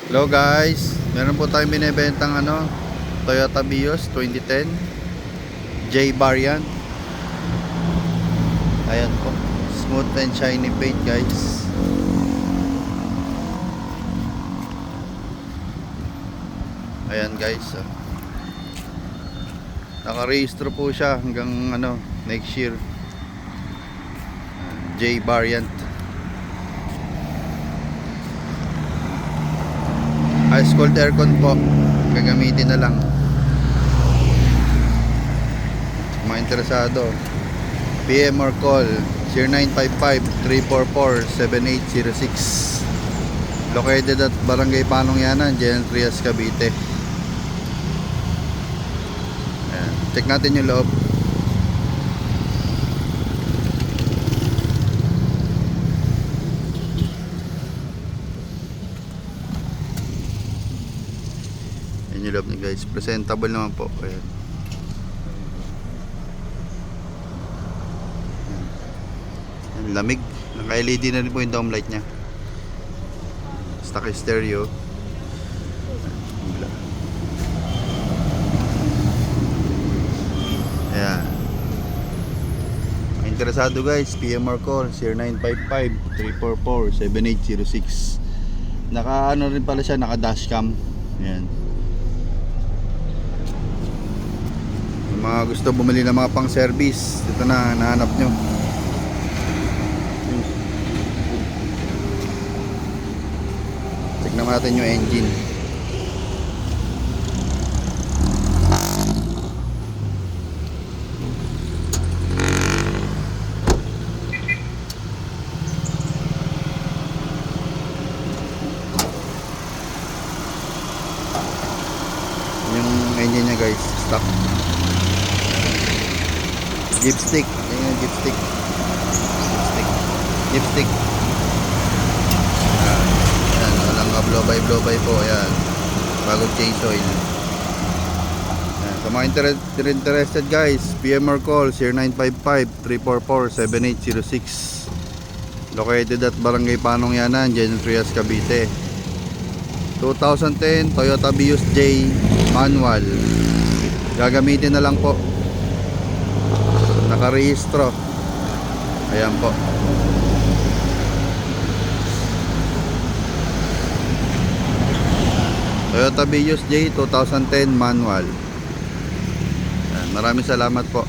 Hello guys, meron po tayong binibentang Toyota Vios 2010 J variant. Ayan po, smooth and shiny paint guys. Ayan guys, nakarehistro po siya hanggang next year. J variant. Ice cold aircon po, gagamitin na lang. Mga interesado, PM or call 0955-344-7806. Located at Barangay Panongyanan, General Trias, Cavite. Ayan. Check natin yung loob. Ayan yung loob niya guys, presentable naman po. Ayan. Lamig, naka-LED na rin po yung dome light nya. Stock stereo. Ayan. Ang interesado guys, PM or call 0955-344-7806. Naka rin pala siya, naka dashcam. Ayan. Yung mga gusto bumili ng mga pang service, ito na nahanap nyo. Tignan natin yung engine. Yung engine niya guys, stock. Dipstick, yan yung dipstick. Dipstick. Ayan, walang blow by po. Ayan, bagong change oil. Ayan, sa mga interested guys, PM or call 0955-344-7806. Located at Barangay Panongyanan, General Trias, Cavite. 2010 Toyota Vios J manual. Gagamitin na lang po. Nakarehistro. Ayan po. Toyota Vios J 2010 manual. Ayan, maraming salamat po.